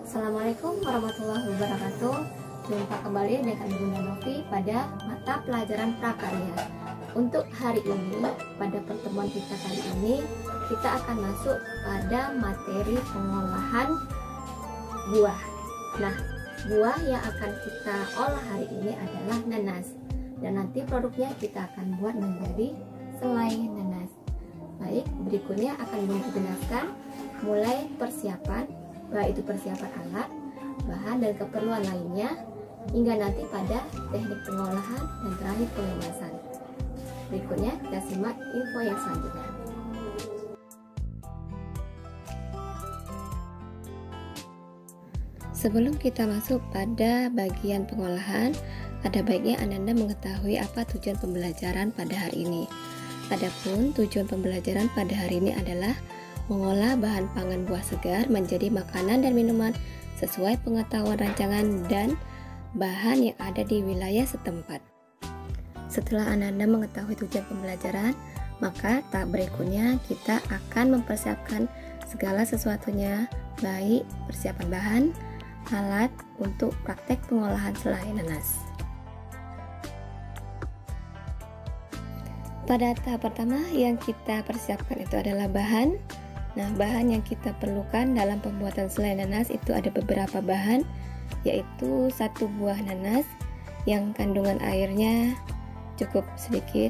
Assalamualaikum warahmatullahi wabarakatuh. Jumpa kembali dengan Bunda Novi pada mata pelajaran prakarya. Untuk hari ini, pada pertemuan kita kali ini, kita akan masuk pada materi pengolahan buah. Nah, buah yang akan kita olah hari ini adalah nanas. Dan nanti produknya kita akan buat menjadi selai nanas. Baik, berikutnya akan Bunda jelaskan mulai persiapan, baik itu persiapan alat, bahan dan keperluan lainnya, hingga nanti pada teknik pengolahan dan terakhir pengemasan. Berikutnya kita simak info yang selanjutnya. Sebelum kita masuk pada bagian pengolahan, ada baiknya Anda mengetahui apa tujuan pembelajaran pada hari ini. Adapun tujuan pembelajaran pada hari ini adalah mengolah bahan pangan buah segar menjadi makanan dan minuman sesuai pengetahuan rancangan dan bahan yang ada di wilayah setempat. Setelah Anda mengetahui tujuan pembelajaran, maka tahap berikutnya kita akan mempersiapkan segala sesuatunya, baik persiapan bahan, alat untuk praktek pengolahan selai nanas. Pada tahap pertama yang kita persiapkan itu adalah bahan. Nah, bahan yang kita perlukan dalam pembuatan selai nanas itu ada beberapa bahan, yaitu 1 buah nanas yang kandungan airnya cukup sedikit.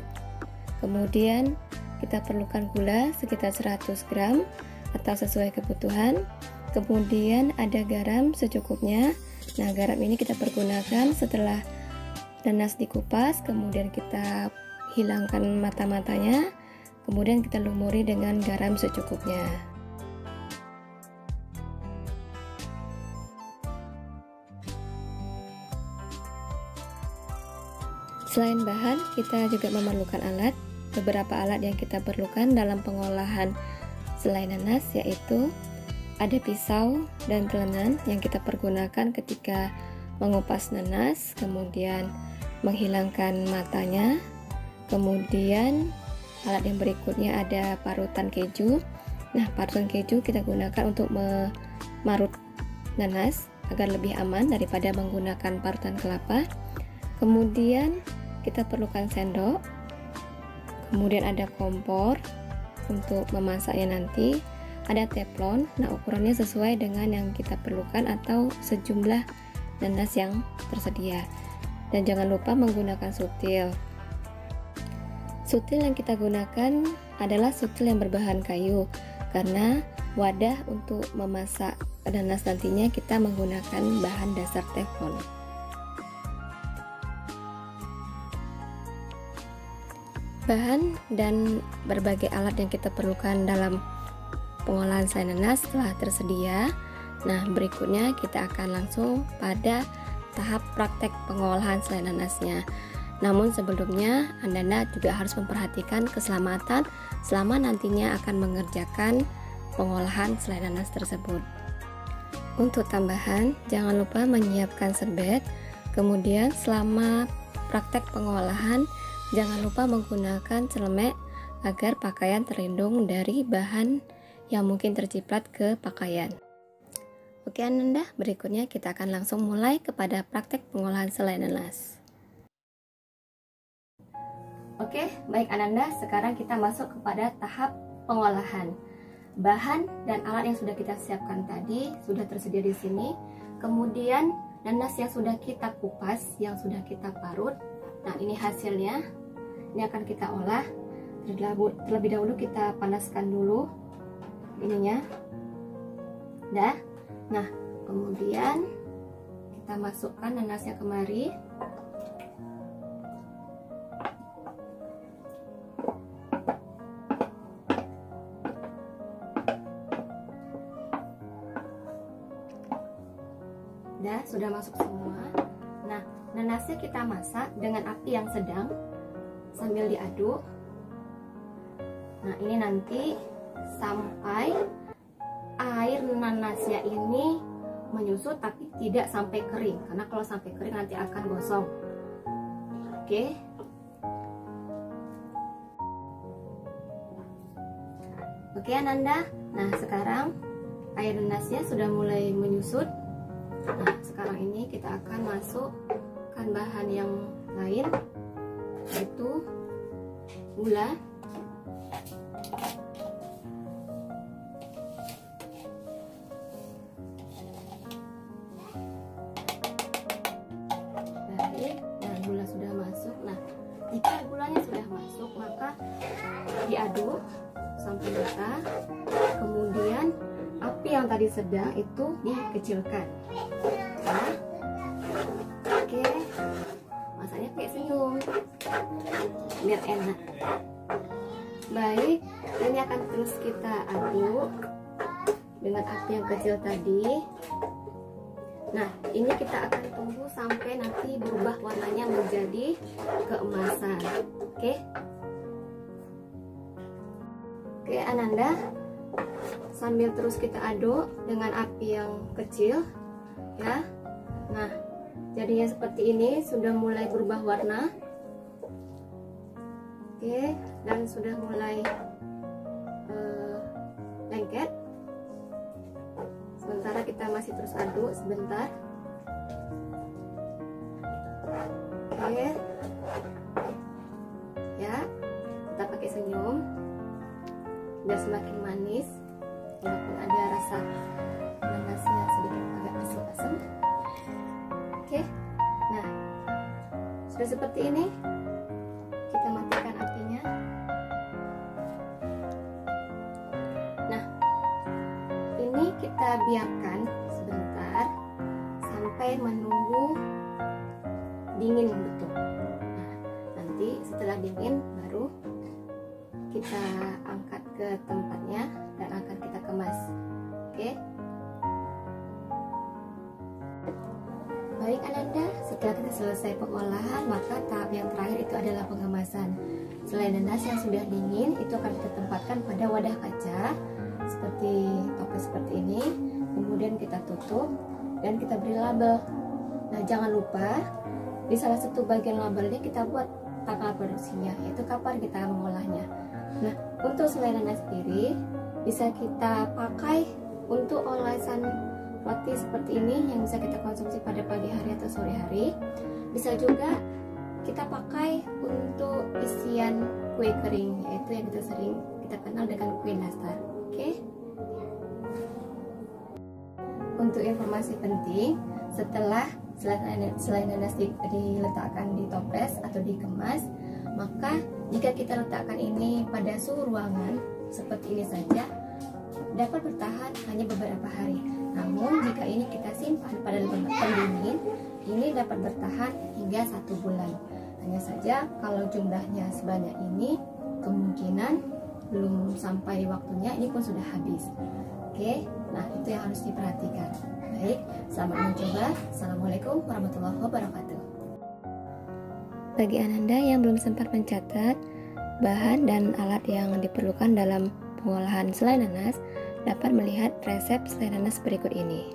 Kemudian kita perlukan gula sekitar 100 gram atau sesuai kebutuhan. Kemudian ada garam secukupnya. Nah, garam ini kita pergunakan setelah nanas dikupas, kemudian kita hilangkan mata-matanya. Kemudian kita lumuri dengan garam secukupnya. Selain bahan, kita juga memerlukan alat. Beberapa alat yang kita perlukan dalam pengolahan selai nanas yaitu ada pisau dan telenan yang kita pergunakan ketika mengupas nanas, kemudian menghilangkan matanya. Kemudian alat yang berikutnya ada parutan keju. Nah, parutan keju kita gunakan untuk memarut nanas agar lebih aman daripada menggunakan parutan kelapa. Kemudian kita perlukan sendok. Kemudian ada kompor untuk memasaknya nanti. Ada teflon. Nah, ukurannya sesuai dengan yang kita perlukan atau sejumlah nanas yang tersedia. Dan jangan lupa menggunakan sutil. Sutil yang kita gunakan adalah sutil yang berbahan kayu, karena wadah untuk memasak nanas nantinya kita menggunakan bahan dasar teflon. Bahan dan berbagai alat yang kita perlukan dalam pengolahan selai nanas telah tersedia. Nah, berikutnya kita akan langsung pada tahap praktek pengolahan selai nanasnya. Namun sebelumnya Anda juga harus memperhatikan keselamatan selama nantinya akan mengerjakan pengolahan selai nanas tersebut. Untuk tambahan, jangan lupa menyiapkan serbet. Kemudian selama praktek pengolahan, jangan lupa menggunakan celemek agar pakaian terlindung dari bahan yang mungkin terciprat ke pakaian. Oke Anda, berikutnya kita akan langsung mulai kepada praktek pengolahan selai nanas. Oke, baik Ananda, sekarang kita masuk kepada tahap pengolahan. Bahan dan alat yang sudah kita siapkan tadi sudah tersedia di sini. Kemudian nanas yang sudah kita kupas, yang sudah kita parut. Nah, ini hasilnya. Ini akan kita olah. Terlebih dahulu kita panaskan dulu ininya. Dah. Nah, kemudian kita masukkan nanasnya kemari. Sudah masuk semua. Nah, nanasnya kita masak dengan api yang sedang sambil diaduk. Nah, ini nanti sampai air nanasnya ini menyusut tapi tidak sampai kering, karena kalau sampai kering nanti akan gosong. Oke. Oke Ananda. Nah, sekarang air nanasnya sudah mulai menyusut. Nah, sekarang ini kita akan masukkan bahan yang lain, yaitu gula, baik. Nah, gula sudah masuk. Nah, jika gulanya sudah masuk, maka diaduk sampai rata. Kemudian api yang tadi sedang itu dikecilkan. Nah, oke, masaknya kayak senyum biar enak. Baik, ini akan terus kita aduk dengan api yang kecil tadi. Nah, ini kita akan tunggu sampai nanti berubah warnanya menjadi keemasan. Oke, Ananda, sambil terus kita aduk dengan api yang kecil ya. Nah, jadinya seperti ini, sudah mulai berubah warna. Oke, dan sudah mulai lengket. Sementara kita masih terus aduk sebentar. Oke ya, kita pakai senyum biar semakin manis, walaupun ada rasa nanasnya sedikit agak asam-asam. Oke, nah sudah seperti ini, kita matikan apinya. Nah, ini kita biarkan sebentar sampai menunggu dingin betul. Nah, nanti setelah dingin baru kita angkat ke tempatnya dan akan kita kemas. Oke. Baik Ananda, setelah kita selesai pengolahan, maka tahap yang terakhir itu adalah pengemasan. Selai nanas yang sudah dingin itu akan kita tempatkan pada wadah kaca seperti toples seperti ini. Kemudian kita tutup dan kita beri label. Nah, jangan lupa di salah satu bagian labelnya kita buat tanggal produksinya, yaitu kapan kita mengolahnya. Nah, untuk selai nanas sendiri bisa kita pakai untuk olasan roti seperti ini yang bisa kita konsumsi pada pagi hari atau sore hari. Bisa juga kita pakai untuk isian kue kering, yaitu yang kita kenal dengan kue nastar. Oke. Untuk informasi penting, setelah selai nanas diletakkan di toples atau dikemas, maka jika kita letakkan ini pada suhu ruangan seperti ini saja, dapat bertahan hanya beberapa hari. Namun jika ini kita simpan pada pendingin, ini dapat bertahan hingga 1 bulan. Hanya saja kalau jumlahnya sebanyak ini, kemungkinan belum sampai waktunya ini pun sudah habis. Oke, nah itu yang harus diperhatikan. Baik, selamat mencoba. Assalamualaikum warahmatullahi wabarakatuh. Bagi Ananda yang belum sempat mencatat bahan dan alat yang diperlukan dalam pengolahan selai nanas, dapat melihat resep selai nanas berikut ini.